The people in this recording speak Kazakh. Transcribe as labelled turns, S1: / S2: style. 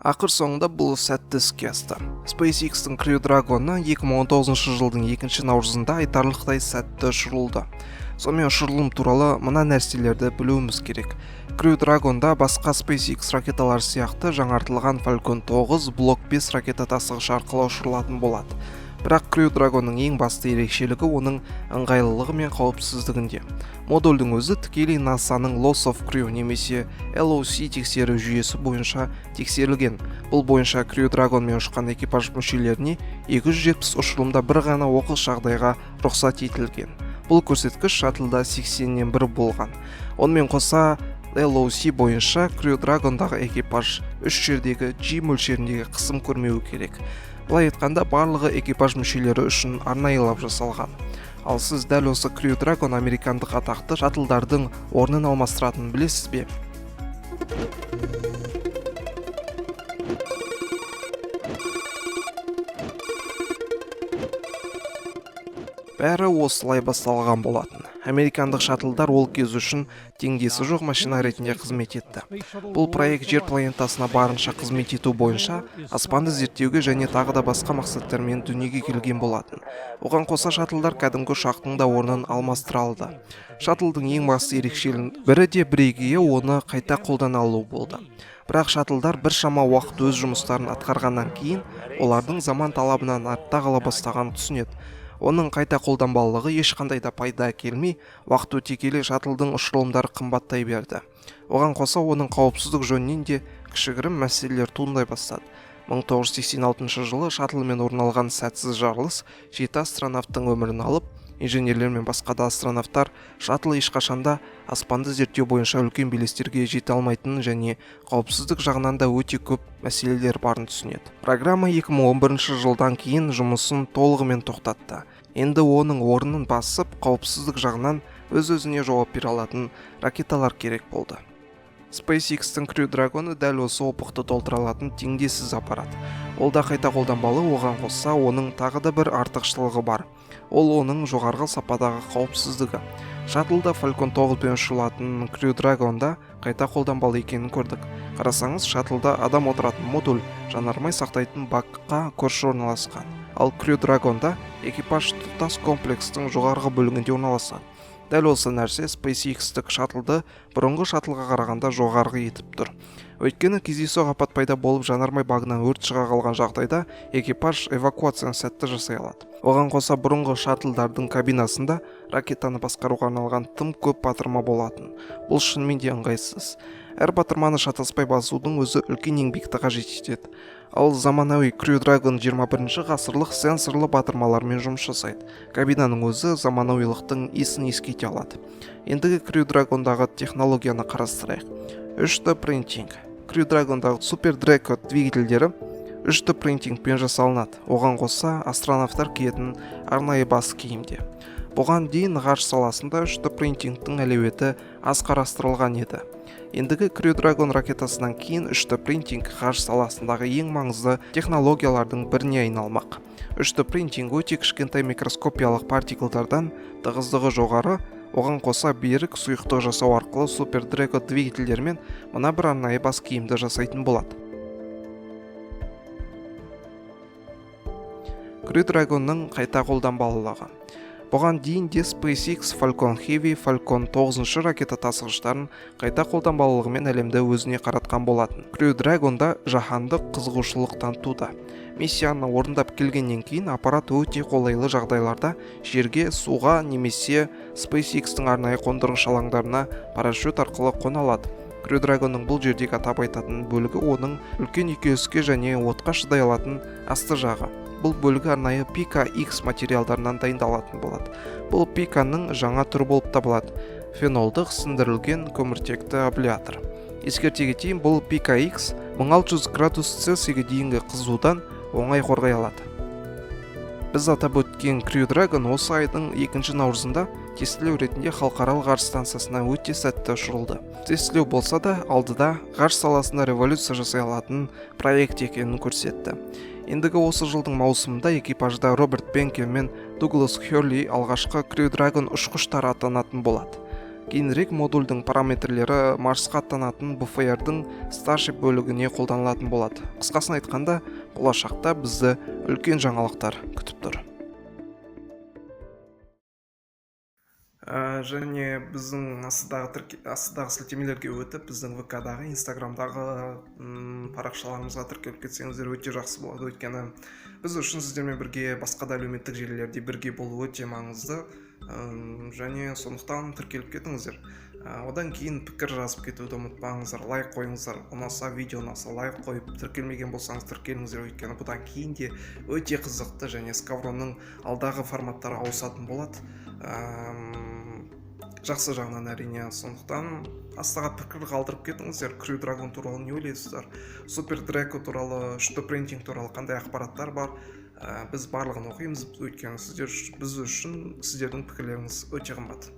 S1: Ақыр соңында бұл сәтті іске асты. SpaceX-тің Crew Dragon-ы 2019 жылдың 2 наурызында айтарлықтай сәтті ұшырылды. Сонымен ұшырылым туралы мына нәрселерді білуіміз керек. Crew Dragon-да басқа SpaceX ракеталар сияқты жаңартылған Falcon 9 Block 5 ракета тасығыш арқылы ұшырылатын болады. Бірақ Crew Dragon-ның ең басты ерекшелігі оның ыңғайлылығы мен қауіпсіздігінде. Модульдің өзі тікелей NASA-ның Loss of Crew немесе LOC тексеру жүйесі бойынша тексерілген. Бұл бойынша Crew Dragon-мен ұшқан экипаж мүшелеріне 270 ұшырылымда бір ғана оқыс жағдайға рұқсат етілген. Бұл көрсеткіш шаттлда 80-нен 1 болған. Онымен қоса LOC бойынша Crew Dragon-дағы экипаж үш жердегі G мөлшеріндегі қысым көрмеуі керек. Бұлай айтқанда барлығы экипаж мүшелері үшін арнайылап жасалған. Ал сіз дәл осы Crew Dragon американдық атақты шаттлдардың орнын алмастыратынын білесіз бе? Бәрі осылай басталған болатын. Американдық шаттлдар ол кез үшін теңдесі жоқ машина ретінде қызмет етті. Бұл проект жер планетасына барынша қызмет ету бойынша аспанды зерттеуге және тағы да басқа мақсаттармен дүниеге келген болатын. Оған қоса шаттлдар кәдімгі ұшақтың да орнын алмастыра алды. Шаттлдың ең басты ерекшелігінің бірі де бірегейі оны қайта қолдана алу болды. Бірақ шаттлдар біршама уақыт өз жұмыстарын атқарғаннан кейін олардың заман талабынан артта қала бастағанын түсінеді. Оның қайта қолданбалылығы ешқандай да пайда әкелмей, уақыт өте келе шаттлдың ұшырылымдары қымбаттай берді. Оған қоса оның қауіпсіздік жөнінен де кішігірім мәселелер туындай бастады. 1986 жылы шаттлмен орын алған сәтсіз жарылыс 7 астронавттың өмірін алып, инженерлер мен басқа да астронавттар шаттл ешқашанда аспанды зерттеу бойынша үлкен белестерге жете алмайтынын және қауіпсіздік жағынан да өте көп мәселелер барын түсінеді. Программа 2011 жылдан кейін жұмысын толығымен тоқтатты. Енді оның орнын басып, қауіпсіздік жағынан өз-өзіне жауап бере алатын ракеталар керек болды. SpaceX-тің Crew Dragon-ы дәл осы опықты толтыра алатын теңдессіз аппарат. Ол да қайта қолданбалы, оған қоса оның тағы да бір артықшылығы бар. Ол оның жоғарғы сападағы қауіпсіздігі. Шаттлда Falcon 9 пен ұшырылатын Crew Dragon-да қайта қолданбалы екенін көрдік. Қарасаңыз, шаттлда адам отыратын модуль жанармай сақтайтын бакқа көрші орналасқан. Ал Crew Dragon-да экипаж тұтас комплекстің жоғарғы бөлігінде орналасады. Дәл осы нәрсе SpaceX-тік шаттлды бұрынғы шаттлға қарағанда жоғарғы етіп тұр. Өйткені кездейсоқ апат пайда болып жанармай багынан өрт шыға қалған жағдайда экипаж эвакуацияны сәтті жасай алады. Оған қоса бұрынғы шаттлдардың кабинасында ракетаны басқаруға арналған тым көп батырма болатын. Бұл шынымен де ыңғайсыз. Әр батырманы шатаспай басудың өзі үлкен еңбекті қажет етеді. Ал заманауи Crew Dragon 21 ғасырлық сенсорлы батырмалармен жұмыс жасайды. Кабинаның өзі заманауилықтың иісін ескете алады. Ендігі Crew Dragon-дағы технологияны қарастырайық. 3D принтинг. Crew Dragon-дағы Super Draco двигательдері 3D принтингпен жасалынады. Оған қоса астронавттар киетін арнайы бас киімде. Бұған дейін ғарыш саласында 3D принтингтің әлеуеті аз қарастырылған еді. Ендігі Crew Dragon ракетасынан кейін 3D принтинг ғарыш саласындағы ең маңызды технологиялардың біріне айналмақ. 3D принтинг өте кішкентай микроскопиялық партиклдардан тығыздығы жоғары, оған қоса берік сұйықтық жасау арқылы Super Draco двигательдермен мына бір арнайы бас киімді жасайтын болады. Crew Dragon-ның қайта қолданбалылығы. Бұған дейін де SpaceX Falcon Heavy, Falcon 9 ракета тасығыштарын қайта қолданбалылығымен әлемді өзіне қаратқан болатын. Crew Dragon-да жаһандық қызығушылық танытуда. Миссияны орындап келгеннен кейін аппарат өте қолайлы жағдайларда жерге, суға немесе SpaceX-тің арнайы қондырғыш алаңдарына парашют арқылы қона алады. Crew Dragon-ның бұл жердегі атап айтатын бөлігі оның үлкен үйкеліске және отқа шыдай алатын асты жағы. Бұл бөлігі арнайы Pika X материалдарынан дайындалатын болады. Бұл Pika-ның жаңа түрі болып табылады. Фенолдық сіңдірілген көміртекті абляттор. Ескерте кетейін, бұл Pika X 1600 градус Цельсийге дейінгі қызудан оңай қорғай алады. Біз атап өткен Crew Dragon осы айдың 2 наурызында тестілеу ретінде халықаралық ғарыш станциясына өте сәтті ұшырылды. Тестілеу болса да, алдыда ғарыш саласында революция жасай алатын проект екенін көрсетті. Ендігі осы жылдың маусымында экипажда Роберт Бенкель мен Дуглас Херли алғашқы Crew Dragon ұшқыштары атанатын болады. Кейінірек модульдің параметрлері Марсқа аттанатын БФР-дың Starship бөлігіне қолданылатын болады. Қысқасын айтқанда, болашақта бізді үлкен жаңалықтар күтіп тұр. Және біздің астыдағы сілтемелерге өтіп, біздің ВК-дағы, Инстаграмдағы парақшаларымызға тіркеліп кетсеңіздер өте жақсы болады. Өйткені біз үшін сіздермен бірге басқа да әлеуметтік желілерде бірге болу өте маңызды. Және сондықтан тіркеліп кетіңіздер. Одан кейін пікір жазып кетуді ұмытпаңыздар, лайк қойыңыздар. Ұнаса, видео ұнаса, лайк қойып, тіркелмеген болсаңыз тіркеліңіздер. Өйткені бұдан кейін де өте қызықты және Скавронның алдағы форматтары ауысатын болады. Жақсы жағынан әрине. Сондықтан астыға пікір қалдырып кетіңіздер. Crew Dragon туралы не ойлайсыздар? Super Draco туралы, Shuttle Printing туралы қандай ақпараттар бар? Біз барлығын оқимыз, өйткені біз үшін сіздердің пікірлеріңіз өте қымбат.